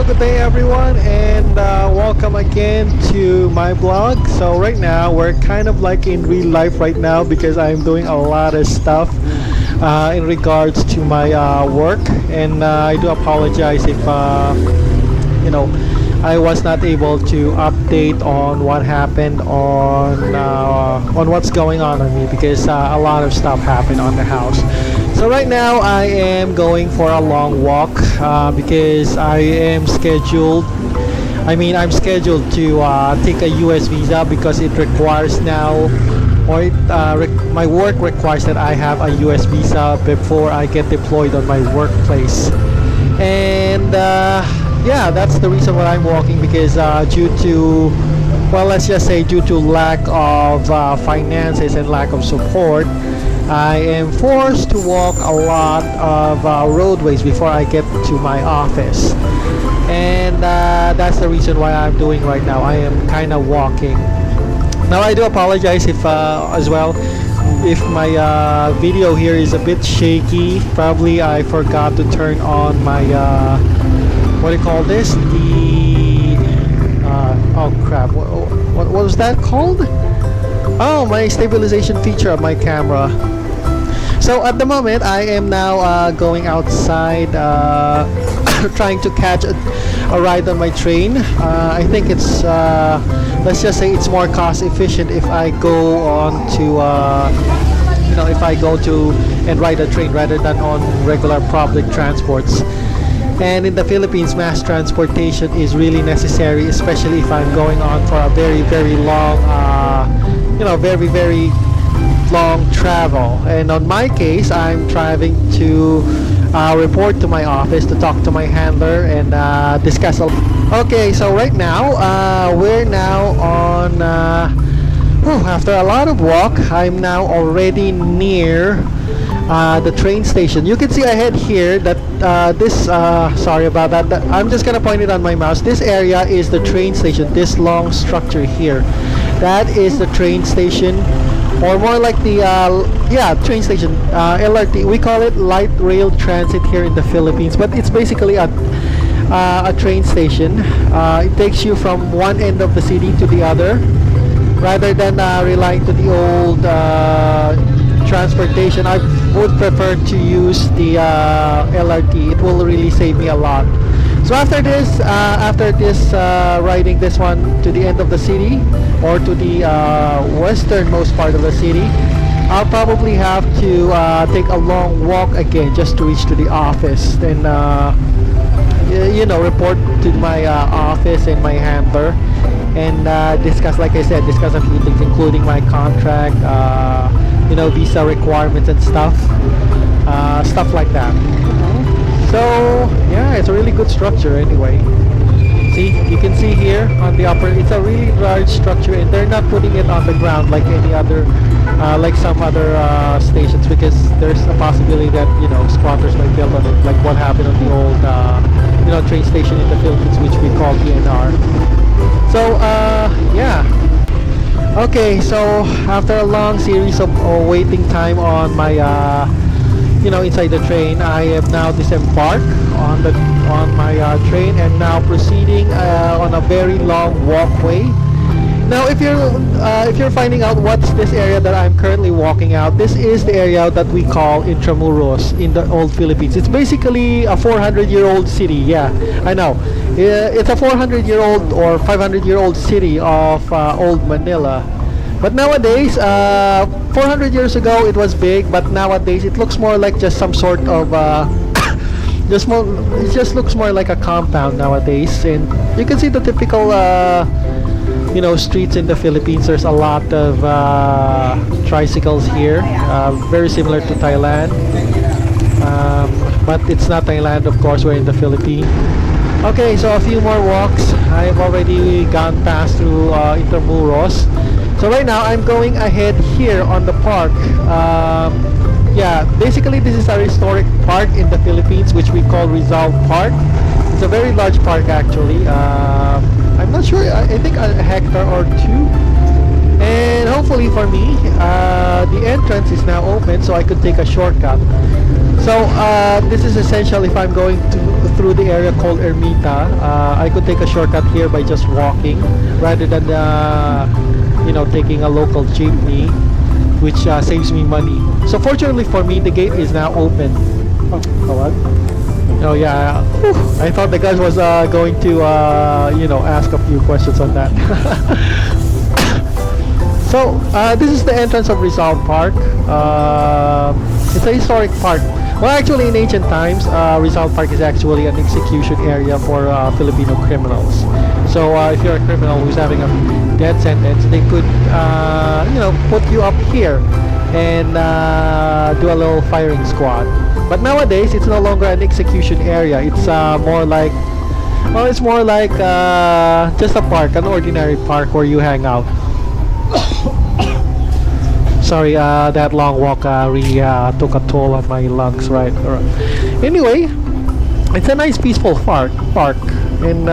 good day everyone, and welcome again to my blog. So right now we're kind of like in real life right now because I'm doing a lot of stuff in regards to my work, and I do apologize if I was not able to update on what happened on what's going on me because a lot of stuff happened on the house. So right now I am going for a long walk because I'm scheduled to take a US visa because it requires now, or my work requires that I have a US visa before I get deployed on my workplace. And yeah, that's the reason why I'm walking, because due to, well, let's just say due to lack of finances and lack of support, I am forced to walk a lot of roadways before I get to my office. And that's the reason why I'm doing right now. I am kind of walking. Now I do apologize if as well if my video here is a bit shaky. Probably I forgot to turn on my what do you call this? The oh crap! What was that called? Oh, my stabilization feature of my camera. So at the moment, I am now going outside, trying to catch a ride on my train. I think it's let's just say it's more cost efficient if I go on to if I go to and ride a train rather than on regular public transports. And in the Philippines, mass transportation is really necessary, especially if I'm going on for a very, very long, very long travel. And on my case, I'm driving to report to my office, to talk to my handler and discuss a lot. Okay, so right now, we're now on, after a lot of walk, I'm now already near the train station. You can see ahead here that sorry about that, I'm just gonna point it on my mouse. This area is the train station. This long structure here, that is the train station, or more like the train station, LRT. We call it light rail transit here in the Philippines, but it's basically a train station. It takes you from one end of the city to the other, rather than relying to the old transportation. I would prefer to use the LRT. It will really save me a lot. So after this riding this one to the end of the city, or to the westernmost part of the city, I'll probably have to take a long walk again just to reach to the office and report to my office and my handler and discuss, like I said, discuss a few things, including my contract, visa requirements and stuff like that. So yeah, it's a really good structure anyway. See, you can see here on the upper, it's a really large structure, and they're not putting it on the ground like any other like some other stations, because there's a possibility that squatters might build on it, like what happened on the old train station in the Philippines, which we call PNR. So yeah. Okay, so after a long series of waiting time on my inside the train, I have now disembarked on my train and now proceeding on a very long walkway. Now if you're finding out what's this area that I'm currently walking out, this is the area that we call Intramuros in the old Philippines. It's basically a 400-year-old city. Yeah, I know. It's a 400-year-old or 500-year-old city of old Manila. But nowadays, 400 years ago it was big, but nowadays it looks more like just some sort of it just looks more like a compound nowadays. And you can see the typical streets in the Philippines. There's a lot of tricycles here, very similar to Thailand, but it's not Thailand, of course. We're in the Philippines. Okay, so a few more walks. I've already gone past through Intramuros. So right now I'm going ahead here on the park. Yeah, basically this is a historic park in the Philippines, which we call Rizal Park. It's a very large park actually. I'm not sure, I think a hectare or two. And hopefully thankfully for me, the entrance is now open, so I could take a shortcut. So this is essential if I'm going through the area called Ermita. I could take a shortcut here by just walking rather than taking a local jeepney, which saves me money. So fortunately for me, the gate is now open. Oh, what? Oh yeah, I thought the guy was going to ask a few questions on that. So this is the entrance of Rizal Park. It's a historic park. Well, actually, in ancient times, Rizal Park is actually an execution area for Filipino criminals. So if you're a criminal who's having a death sentence, they could put you up here and do a little firing squad. But nowadays, it's no longer an execution area. It's more like just a park, an ordinary park where you hang out. Sorry, that long walk really took a toll on my lungs, right? Anyway, it's a nice peaceful park, and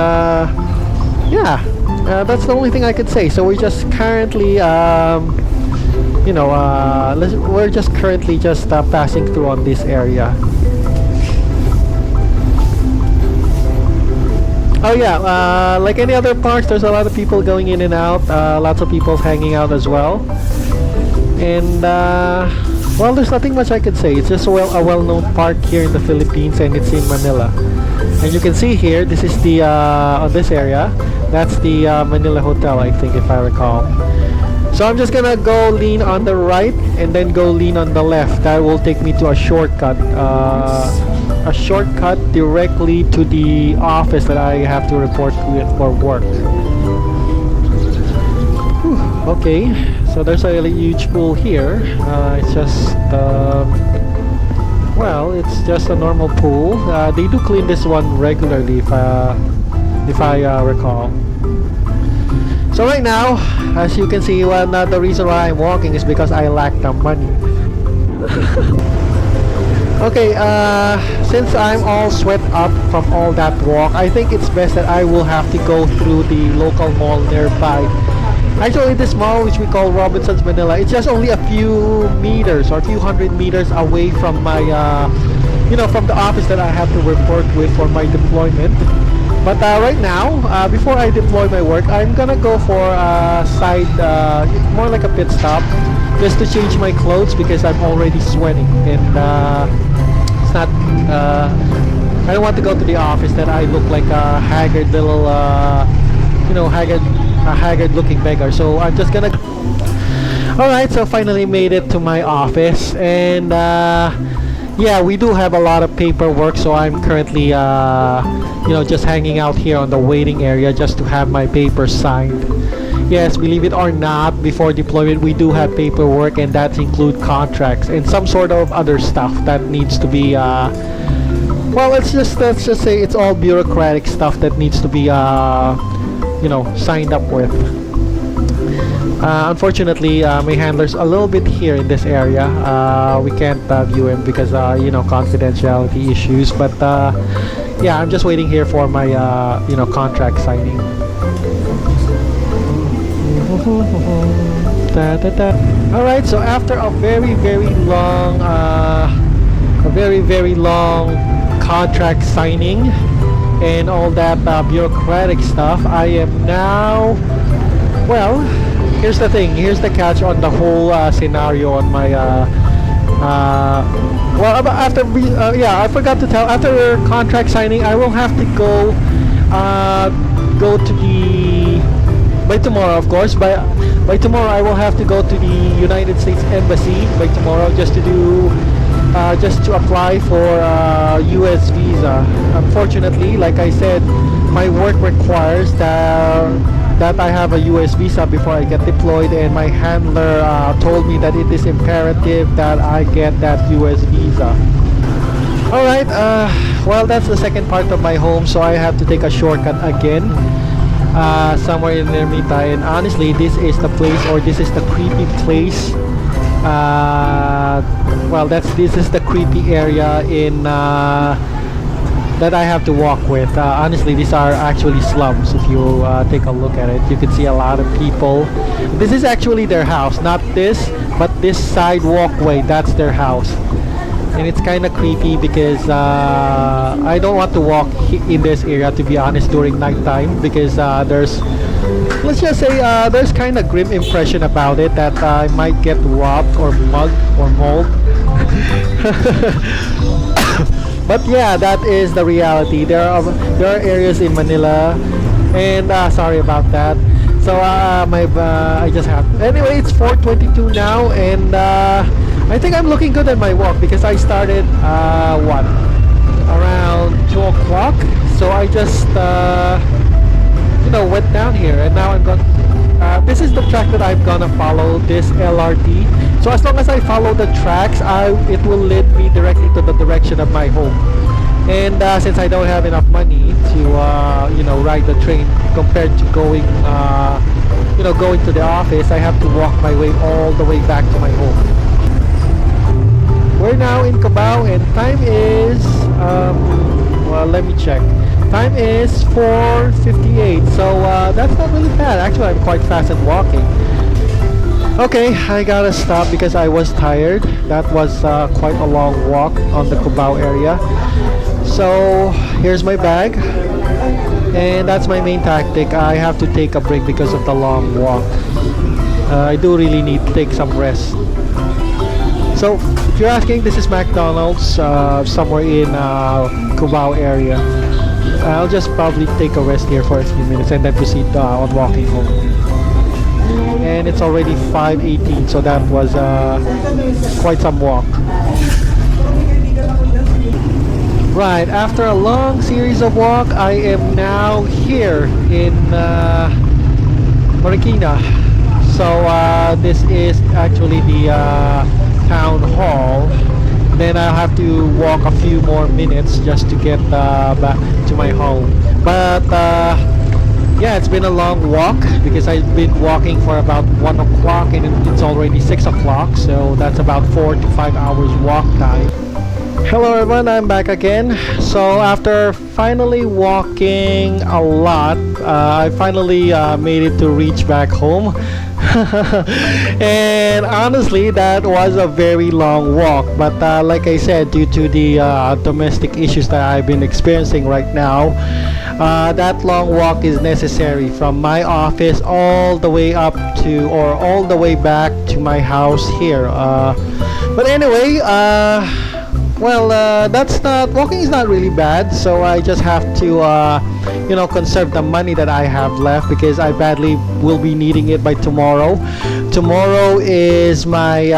that's the only thing I could say. So we're just currently we're just currently passing through on this area. Oh yeah, like any other parks, there's a lot of people going in and out, lots of people hanging out as well. And well, there's nothing much I could say. It's just a well-known park here in the Philippines, and it's in Manila. And you can see here, this is the on this area, that's the Manila Hotel, I think, if I recall. So I'm just gonna go lean on the right and then go lean on the left. That will take me to a shortcut directly to the office that I have to report with for work. Whew, okay, so there's a really huge pool here. It's just it's just a normal pool. They do clean this one regularly, if I recall. So right now, as you can see, the reason why I'm walking is because I lack the money. Okay, since I'm all sweat up from all that walk, I think it's best that I will have to go through the local mall nearby. Actually, this mall, which we call Robinson's Manila, it's just only a few meters or a few hundred meters away from my, from the office that I have to report with for my deployment. But right now, before I deploy my work, I'm gonna go for a side, more like a pit stop, just to change my clothes because I'm already sweating, and it's not. I don't want to go to the office that I look like a haggard little, haggard-looking beggar. So I'm just gonna. All right, so finally made it to my office, and yeah, we do have a lot of paperwork, so I'm currently just hanging out here on the waiting area just to have my papers signed. Yes, believe it or not, before deployment we do have paperwork, and that include contracts and some sort of other stuff that needs to be well, let's just say it's all bureaucratic stuff that needs to be signed up with. Unfortunately, my handler's a little bit here in this area. We can't view him because confidentiality issues, but yeah, I'm just waiting here for my contract signing. Alright, so after a very long contract signing and all that bureaucratic stuff, I am now, well, here's the thing, here's the catch on the whole scenario on my I forgot to tell, after contract signing I will have to go to the, by tomorrow of course, by tomorrow I will have to go to the United States Embassy by tomorrow just to do just to apply for US visa. Unfortunately, like I said, my work requires that I have a US visa before I get deployed, and my handler told me that it is imperative that I get that US visa. Alright, well, that's the second part of my home, so I have to take a shortcut again, somewhere in Ermita, and honestly this is the place, or this is the creepy place, this is the creepy area in that I have to walk with. Honestly, these are actually slums. If you take a look at it, you can see a lot of people. This is actually their house, not this, but this side walkway. That's their house, and it's kind of creepy because I don't want to walk in this area, to be honest, during nighttime, because there's, let's just say, there's kind of grim impression about it that I might get robbed or mugged or mauled. But yeah, that is the reality. There are areas in Manila, and sorry about that. So I just have. Anyway, it's 4:22 now, and I think I'm looking good at my walk because I started what, around 2 o'clock. So I just went down here, and now I'm going. This is the track that I'm gonna follow, this LRT. So as long as I follow the tracks, it will lead me directly to the direction of my home. And since I don't have enough money to ride the train compared to going going to the office, I have to walk my way all the way back to my home. We're now in Cubao, and time is well, let me check. Time is 4:58, so that's not really bad. Actually, I'm quite fast at walking. Okay, I gotta stop because I was tired. That was quite a long walk on the Cubao area. So here's my bag, and that's my main tactic. I have to take a break because of the long walk. I do really need to take some rest. So if you're asking, this is McDonald's somewhere in Cubao area. I'll just probably take a rest here for a few minutes and then proceed on walking home. And it's already 5:18, so that was quite some walk. Right, after a long series of walk, I am now here in Marikina. So this is actually the town hall. Then I'll have to walk a few more minutes just to get back to my home. But yeah, it's been a long walk because I've been walking for about 1 o'clock and it's already 6 o'clock, so that's about 4 to 5 hours walk time. Hello everyone, I'm back again. So after finally walking a lot, I finally made it to reach back home. And honestly, that was a very long walk, but like I said, due to the domestic issues that I've been experiencing right now, that long walk is necessary from my office all the way up to, or all the way back to my house here. But anyway, well, that's not, walking is not really bad, so I just have to conserve the money that I have left because I badly will be needing it by tomorrow. Tomorrow is my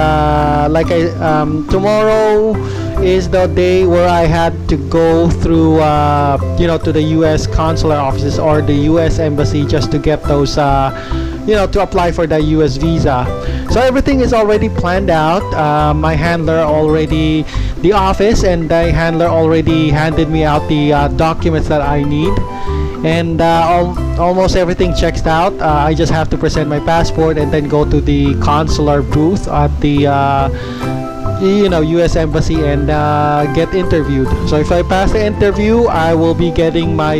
tomorrow is the day where I had to go through to the US consular offices or the US embassy just to get those to apply for the US visa. So everything is already planned out. My handler already, the office and the handler already handed me out the documents that I need, and almost everything checks out. I just have to present my passport and then go to the consular booth at the US embassy and get interviewed. So if I pass the interview, I will be getting my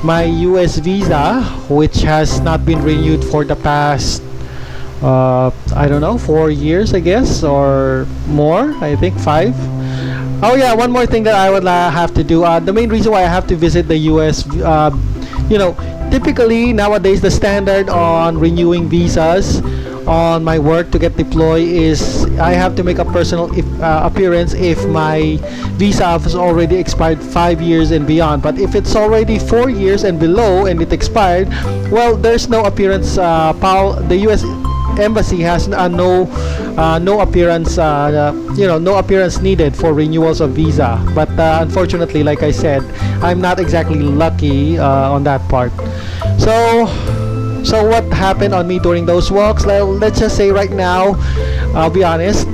my US visa, which has not been renewed for the past I don't know, 4 years I guess, or more. I think 5. Oh yeah, one more thing that I would have to do. The main reason why I have to visit the US, typically nowadays the standard on renewing visas on my work to get deployed is I have to make a personal appearance if my visa has already expired 5 years and beyond. But if it's already 4 years and below and it expired, well, there's no appearance. The US embassy has no appearance no appearance needed for renewals of visa. But unfortunately, like I said, I'm not exactly lucky on that part. So what happened on me during those walks? Let's just say right now, I'll be honest,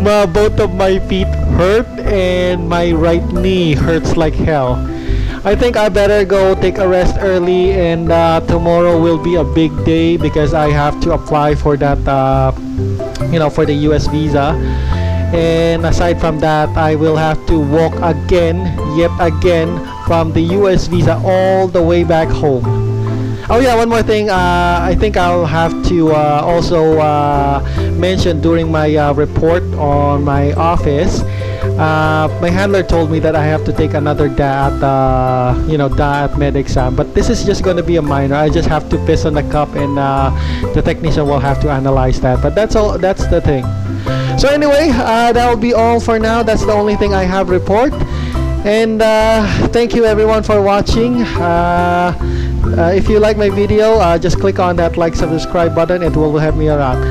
both of my feet hurt and my right knee hurts like hell. I think I better go take a rest early, and tomorrow will be a big day because I have to apply for that for the US visa. and aside from that, I will have to walk yet again from the US visa all the way back home. Oh yeah, one more thing. I think I'll have to also mention during my report on my office. My handler told me that I have to take another DAT med exam, but this is just going to be a minor. I just have to piss on the cup, and the technician will have to analyze that. But that's all. That's the thing. So anyway, that will be all for now. That's the only thing I have report. And thank you everyone for watching. If you like my video, just click on that like subscribe button. It will help me around.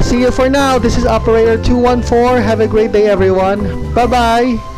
See you for now. This is Operator 214. Have a great day everyone. Bye bye.